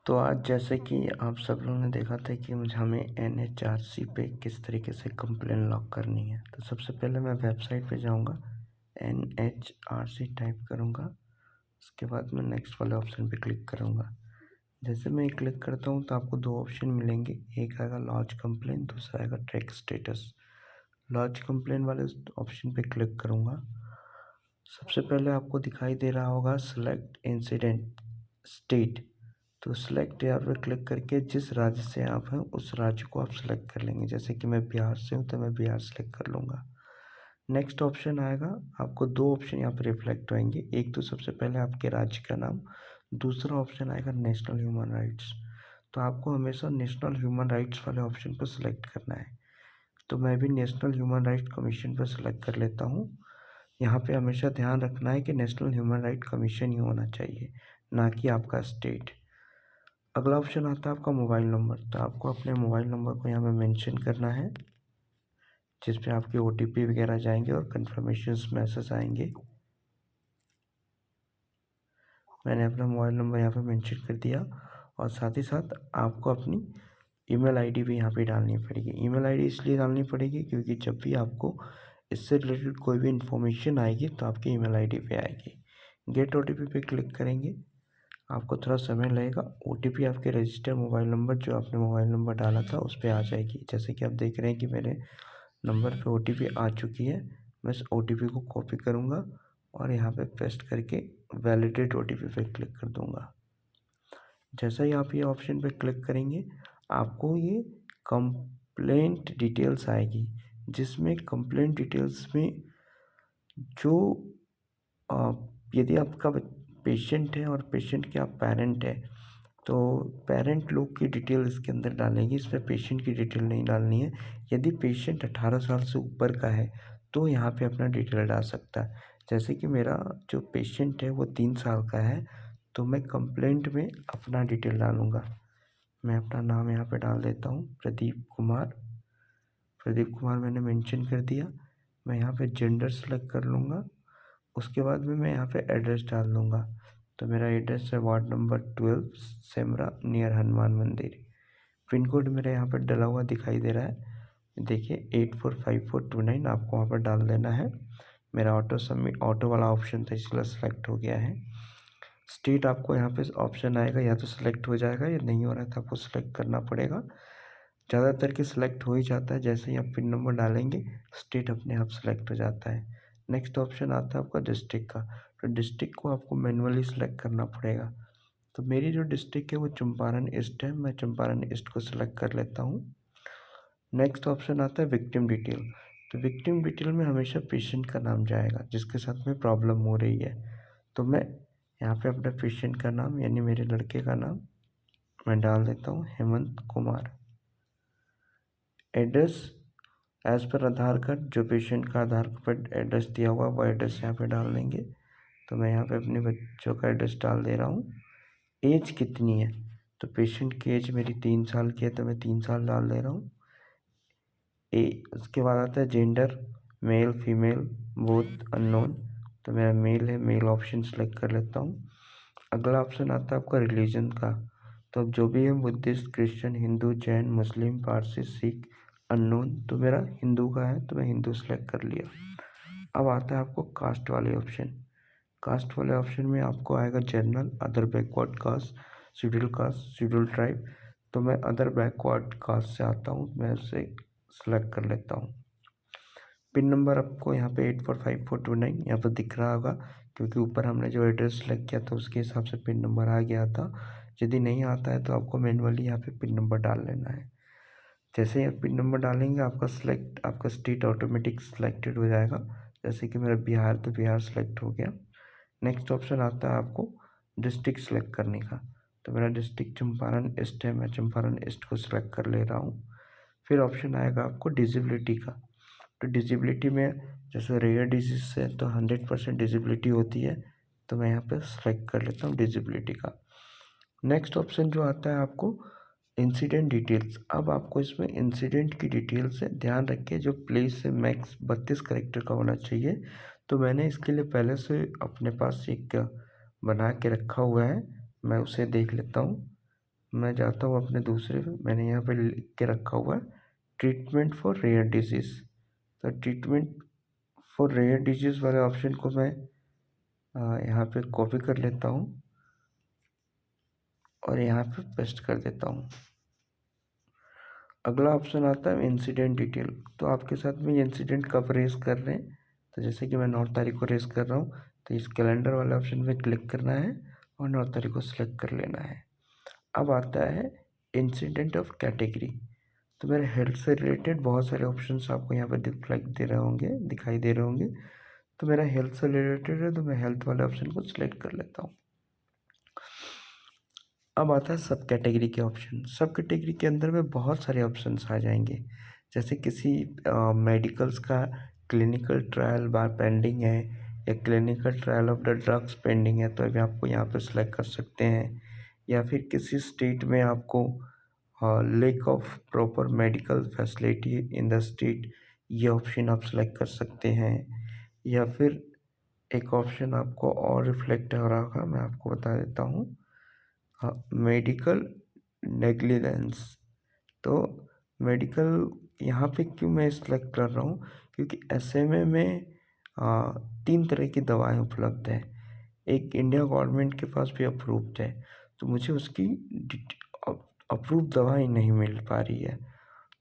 तो आज जैसे कि आप सब लोगों ने देखा था कि हमें एनएचआरसी पे किस तरीके से कंप्लेन लॉक करनी है। तो सबसे पहले मैं वेबसाइट पे जाऊंगा, एनएचआरसी टाइप करूंगा, उसके बाद मैं नेक्स्ट वाले ऑप्शन पे क्लिक करूंगा। जैसे मैं क्लिक करता हूं तो आपको दो ऑप्शन मिलेंगे, एक आएगा लॉन्च कंप्लेन, दूसरा आएगा ट्रैक स्टेटस। लॉन्च कंप्लेन वाले ऑप्शन पे क्लिक करूंगा। सबसे पहले आपको दिखाई दे रहा होगा सिलेक्ट इंसिडेंट स्टेट। तो सिलेक्ट यहाँ पे क्लिक करके जिस राज्य से आप हैं उस राज्य को आप सिलेक्ट कर लेंगे। जैसे कि मैं बिहार से हूँ तो मैं बिहार सेलेक्ट कर लूँगा। नेक्स्ट ऑप्शन आएगा, आपको दो ऑप्शन यहाँ पे रिफ्लेक्ट होंगे। एक तो सबसे पहले आपके राज्य का नाम, दूसरा ऑप्शन आएगा नेशनल ह्यूमन राइट्स। तो आपको हमेशा नेशनल ह्यूमन राइट्स वाले ऑप्शन पर सिलेक्ट करना है। तो मैं भी नेशनल ह्यूमन राइट्स कमीशन पर सिलेक्ट कर लेता हूँ। यहाँ पे हमेशा ध्यान रखना है कि नेशनल ह्यूमन राइट कमीशन ही होना चाहिए, ना कि आपका स्टेट। अगला ऑप्शन आता है आपका मोबाइल नंबर। तो आपको अपने मोबाइल नंबर को यहाँ पे मेंशन करना है, जिस पे आपके ओटीपी वगैरह जाएंगे और कंफर्मेशन मैसेज आएंगे। मैंने अपना मोबाइल नंबर यहाँ पे मेंशन कर दिया और साथ ही साथ आपको अपनी ईमेल आईडी भी यहाँ पे डालनी पड़ेगी। ईमेल आईडी इसलिए डालनी पड़ेगी क्योंकि जब भी आपको इससे रिलेटेड कोई भी इंफॉर्मेशन आएगी तो आपकी ईमेल आईडी पे आएगी। गेट ओटीपी पे क्लिक करेंगे, आपको थोड़ा समय लगेगा। ओटीपी आपके रजिस्टर मोबाइल नंबर जो आपने मोबाइल नंबर डाला था उस पर आ जाएगी। जैसे कि आप देख रहे हैं कि मेरे नंबर पे ओटीपी आ चुकी है। मैं इस ओटीपी को कॉपी करूँगा और यहाँ पे पेस्ट करके वैलिडेट ओटीपी पे क्लिक कर दूँगा। जैसा ही आप ये ऑप्शन पे क्लिक करेंगे, आपको ये कंप्लेंट डिटेल्स आएगी, जिसमें कंप्लेंट डिटेल्स में जो यदि आपका पेशेंट है और पेशेंट के आप पेरेंट है तो पेरेंट लोग की डिटेल इसके अंदर डालेंगे, इसमें पेशेंट की डिटेल नहीं डालनी है। यदि पेशेंट 18 साल से ऊपर का है तो यहाँ पे अपना डिटेल डाल सकता है। जैसे कि मेरा जो पेशेंट है वो 3 साल का है, तो मैं कंप्लेंट में अपना डिटेल डालूँगा। मैं अपना नाम यहाँ पे डाल देता हूँ, प्रदीप कुमार। प्रदीप कुमार मैंने मेंशन कर दिया। मैं यहाँ पे जेंडर सेलेक्ट कर लूँगा। उसके बाद में मैं यहाँ पे एड्रेस डाल दूँगा। तो मेरा एड्रेस है ward number 12 Semra near Hanuman Mandir. Pin code मेरा यहाँ पर डला हुआ दिखाई दे रहा है, देखिए 845429 आपको वहाँ पर डाल देना है। मेरा ऑटो सबमिट ऑटो वाला ऑप्शन था इसलिए सेलेक्ट हो गया है। स्टेट आपको यहाँ पे ऑप्शन आएगा, या तो सिलेक्ट हो जाएगा या नहीं हो रहा है तो आपको सिलेक्ट करना पड़ेगा। ज़्यादातर के सिलेक्ट हो ही जाता है, जैसे ही आप पिन नंबर डालेंगे स्टेट अपने आप सिलेक्ट हो जाता है। नेक्स्ट ऑप्शन आता है आपका डिस्ट्रिक्ट का। तो डिस्ट्रिक्ट को आपको मैनुअली सिलेक्ट करना पड़ेगा। तो मेरी जो डिस्ट्रिक्ट है वो चंपारण ईस्ट है, मैं चंपारण ईस्ट को सिलेक्ट कर लेता हूँ। नेक्स्ट ऑप्शन आता है विक्टिम डिटेल। तो विक्टिम डिटेल में हमेशा पेशेंट का नाम जाएगा जिसके साथ में प्रॉब्लम हो रही है। तो मैं यहाँ पे अपने पेशेंट का नाम यानी मेरे लड़के का नाम मैं डाल देता हूँ, Hemant Kumar. Address as per आधार कार्ड, जो पेशेंट का आधार पर एड्रेस दिया हुआ वो एड्रेस यहाँ पे डाल देंगे। तो मैं यहाँ पे अपने बच्चों का एड्रेस डाल दे रहा हूँ। एज कितनी है, तो पेशेंट की एज मेरी 3 साल की है तो मैं 3 साल डाल दे रहा हूँ। उसके बाद आता है gender, male female both unknown. तो मेरा मेल है, मेल ऑप्शन सेलेक्ट कर लेता हूँ। अगला ऑप्शन आता है आपका रिलीजन का। तो अब जो भी है बुद्धिस्ट, क्रिश्चियन, हिंदू, जैन, मुस्लिम, पारसी, सिख, अननोन। तो मेरा हिंदू का है तो मैं हिंदू सेलेक्ट कर लिया। अब आता है आपको कास्ट वाले ऑप्शन। कास्ट वाले ऑप्शन में आपको आएगा general, other backward caste, schedule tribe. तो मैं अदर बैकवर्ड कास्ट से आता हूँ, मैं उसे सेलेक्ट कर लेता हूँ। पिन नंबर आपको यहाँ पे 845429 यहाँ पर दिख रहा होगा, क्योंकि ऊपर हमने जो एड्रेस सेलेक्ट किया था उसके हिसाब से पिन नंबर आ गया था। यदि नहीं आता है तो आपको मैनुअली यहाँ पे पिन नंबर डाल लेना है। जैसे ही आप पिन नंबर डालेंगे आपका स्टेट ऑटोमेटिक सिलेक्टेड हो जाएगा। जैसे कि मेरा बिहार, तो बिहार सेलेक्ट हो गया। नेक्स्ट ऑप्शन आता है आपको डिस्ट्रिक्ट सेलेक्ट करने का। तो मेरा डिस्ट्रिक्ट चंपारण ईस्ट है, मैं चंपारण ईस्ट को सिलेक्ट कर ले रहा हूँ। फिर ऑप्शन आएगा आपको डिसेबिलिटी का। तो डिसेबिलिटी में जैसे रेयर डिजीज है तो 100% डिसेबिलिटी होती है, तो मैं यहाँ पे सेलेक्ट कर लेता हूँ डिसेबिलिटी का। नेक्स्ट ऑप्शन जो आता है आपको इंसिडेंट डिटेल्स। अब आपको इसमें इंसिडेंट की डिटेल्स है, ध्यान रखिए जो प्लेस से मैक्स 32 कैरेक्टर का होना चाहिए। तो मैंने इसके लिए पहले से अपने पास एक बना के रखा हुआ है, मैं उसे देख लेता हूँ। मैं जाता हूँ अपने दूसरे पे, मैंने यहाँ पे लिख के रखा हुआ है ट्रीटमेंट फॉर रेयर डिजीज़। तो ट्रीटमेंट फॉर रेयर डिजीज़ वाले ऑप्शन को मैं यहाँ पे कॉपी कर लेता हूँ और यहाँ पे पेस्ट कर देता हूँ। अगला ऑप्शन आता है इंसिडेंट डिटेल। तो आपके साथ में ये इंसिडेंट कब रेस कर रहे हैं, तो जैसे कि मैं 9 तारीख को रेस कर रहा हूँ, तो इस कैलेंडर वाले ऑप्शन पे क्लिक करना है और 9 तारीख को सिलेक्ट कर लेना है। अब आता है इंसिडेंट ऑफ कैटेगरी। तो मेरे हेल्थ से रिलेटेड बहुत सारे ऑप्शंस आपको यहाँ पर दिखाई दे रहे होंगे। तो मेरा हेल्थ से रिलेटेड है, तो मैं हेल्थ वाले ऑप्शन को सिलेक्ट कर लेता हूँ। अब आता है सब कैटेगरी के ऑप्शन। सब कैटेगरी के अंदर में बहुत सारे ऑप्शंस आ जाएंगे। जैसे किसी मेडिकल्स का क्लिनिकल ट्रायल बार पेंडिंग है या clinical trial of the drugs pending है, तो अभी आपको यहाँ पर सिलेक्ट कर सकते हैं। या फिर किसी स्टेट में आपको lack of proper medical facility in the state, ये ऑप्शन आप सेलेक्ट कर सकते हैं। या फिर एक ऑप्शन आपको और रिफ्लेक्ट हो रहा होगा, मैं आपको बता देता हूँ, मेडिकल नेग्लिजेंस। तो मेडिकल यहाँ पे क्यों मैं सेलेक्ट कर रहा हूँ, क्योंकि एसएमए में 3 तरह की दवाएं उपलब्ध हैं। एक इंडिया गवर्नमेंट के पास भी अप्रूव्ड है, तो मुझे उसकी अप्रूव्ड दवाई नहीं मिल पा रही है,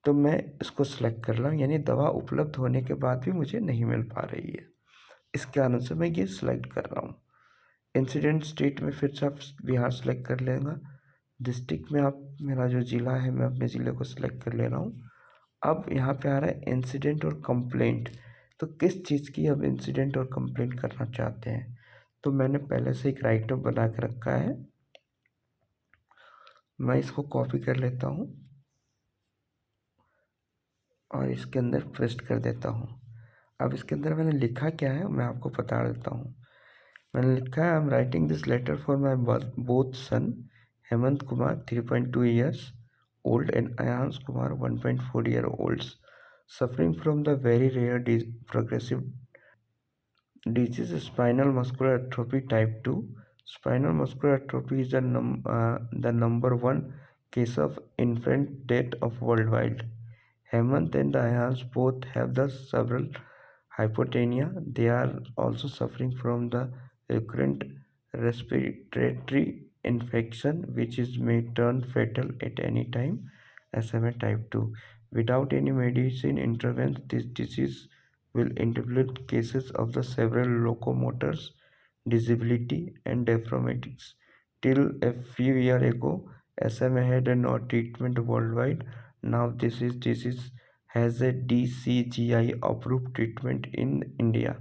तो मैं इसको सेलेक्ट कर रहा हूँ। यानी दवा उपलब्ध होने के बाद भी मुझे नहीं मिल पा रही है, इस कारण से मैं ये सिलेक्ट कर रहा हूँ। इंसिडेंट स्टेट में फिर से आप बिहार सेलेक्ट कर लेगा। डिस्ट्रिक्ट में आप, मेरा जो ज़िला है, मैं अपने ज़िले को सिलेक्ट कर ले रहा हूँ। अब यहाँ पे आ रहा है इंसिडेंट और कंप्लेंट। तो किस चीज़ की अब इंसिडेंट और कंप्लेंट करना चाहते हैं, तो मैंने पहले से एक राइटअप बना के रखा है, मैं इसको कॉपी कर लेता हूँ और इसके अंदर पेस्ट कर देता हूँ। अब इसके अंदर मैंने लिखा क्या है मैं आपको बता देता हूँ। मैंने लिखा है, I am writing this letter for my both son Hemant Kumar 3.2 years old and Ayans Kumar 1.4 year olds suffering from the very rare progressive disease spinal muscular atrophy type 2. Spinal muscular atrophy is the number one case of infant death of worldwide. Hemant and Ayans both have the cerebral hypotonia. They are also suffering from the recurrent respiratory infection, which is may turn fatal at any time. SMA type 2. Without any medicine intervention, this disease will involve cases of the several locomotors, disability, and deformities. Till a few years ago, SMA had no treatment worldwide. Now this disease has a DCGI approved treatment in India.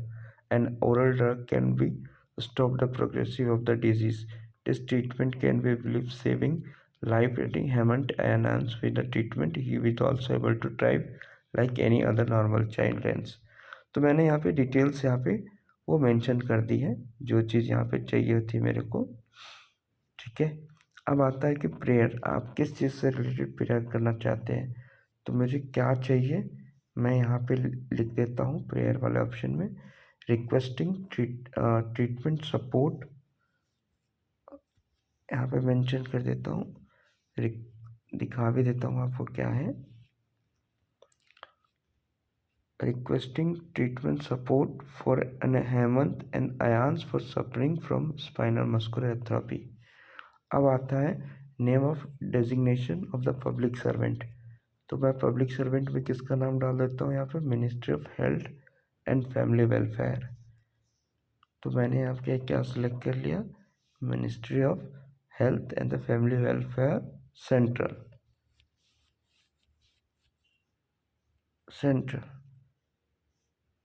An oral drug can be stop the progression of the disease. This treatment can be life saving, life ending. Hemant announced with the treatment he is also able to drive like any other normal child runs. तो मैंने यहाँ पे details यहाँ पे वो mention कर दी है, जो चीज़ यहाँ पे चाहिए थी मेरे को। ठीक है, अब आता है कि प्रेयर, आप किस चीज़ से रिलेटेड प्रेयर करना चाहते हैं, तो मुझे क्या चाहिए मैं यहाँ पे लिख देता हूँ प्रेयर वाले ऑप्शन में, रिक्वेस्टिंग ट्रीटमेंट सपोर्ट, यहाँ पे मेंशन कर देता हूँ, दिखा भी देता हूँ आपको क्या है, requesting treatment support for an Hemant and Ayans for suffering from spinal muscular atrophy. अब आता है name of designation of the public servant. तो मैं पब्लिक सर्वेंट में किसका नाम डाल देता हूँ यहाँ पे, ministry of health and family welfare. तो मैंने यहाँ पे क्या सिलेक्ट कर लिया, ministry of health and the family welfare central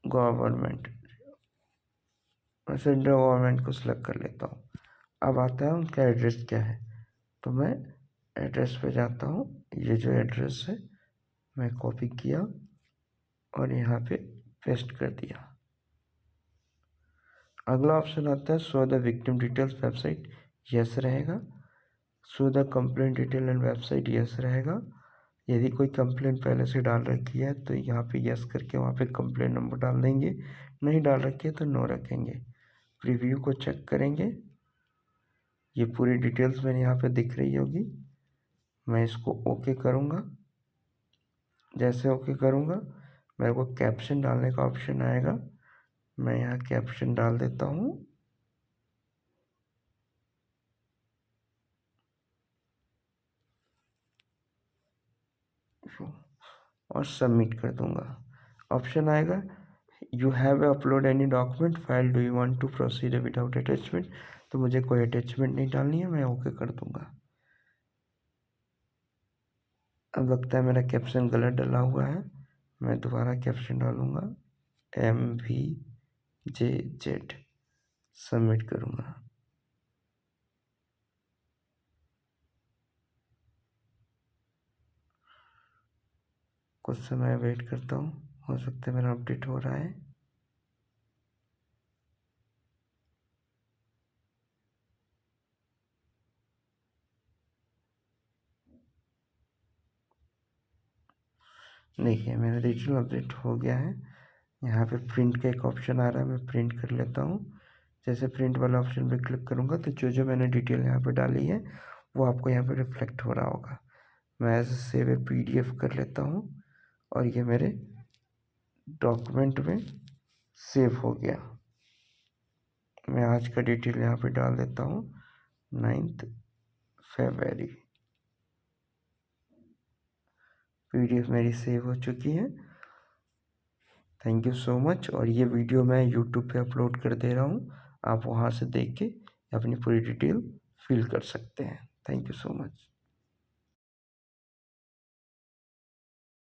government, मैं सेंट्रल गवर्नमेंट को सिलेक्ट कर लेता हूँ। अब आता है उनका एड्रेस क्या है, तो मैं एड्रेस पे जाता हूँ, ये जो एड्रेस है मैं कॉपी किया और यहाँ पे पेस्ट कर दिया। अगला ऑप्शन आता है show the victim details website, yes रहेगा। Show the complaint detail and website, yes रहेगा। यदि कोई कंप्लेंट पहले से डाल रखी है तो यहाँ पे यस करके वहाँ पे कंप्लेंट नंबर डाल देंगे, नहीं डाल रखी है तो नो रखेंगे। प्रीव्यू को चेक करेंगे, ये पूरी डिटेल्स मैंने यहाँ पे दिख रही होगी। मैं इसको ओके करूँगा। जैसे ओके करूँगा मेरे को कैप्शन डालने का ऑप्शन आएगा। मैं यहाँ कैप्शन डाल देता हूँ और सबमिट कर दूँगा। ऑप्शन आएगा you have upload any document file, do you want to proceed without attachment. तो मुझे कोई अटैचमेंट नहीं डालनी है, मैं ओके कर दूँगा। अब लगता है मेरा कैप्शन गलत डला हुआ है, मैं दोबारा कैप्शन डालूँगा MVJZ, सबमिट करूँगा। कुछ समय वेट करता हूँ, हो सकता है मेरा अपडेट हो रहा है। देखिए मेरा डिजिटल अपडेट हो गया है। यहाँ पे प्रिंट का एक ऑप्शन आ रहा है, मैं प्रिंट कर लेता हूँ। जैसे प्रिंट वाला ऑप्शन पे क्लिक करूँगा तो जो जो मैंने डिटेल यहाँ पे डाली है वो आपको यहाँ पे रिफ्लेक्ट हो रहा होगा। मैं ऐसे सेव ए PDF कर लेता हूँ और ये मेरे डॉक्यूमेंट में सेव हो गया। मैं आज का डिटेल यहाँ पे डाल देता हूँ 9 फरवरी। PDF मेरी सेव हो चुकी है। Thank you so much. और ये वीडियो मैं यूट्यूब पे अपलोड कर दे रहा हूँ, आप वहाँ से देख के अपनी पूरी डिटेल फिल कर सकते हैं। Thank you so much.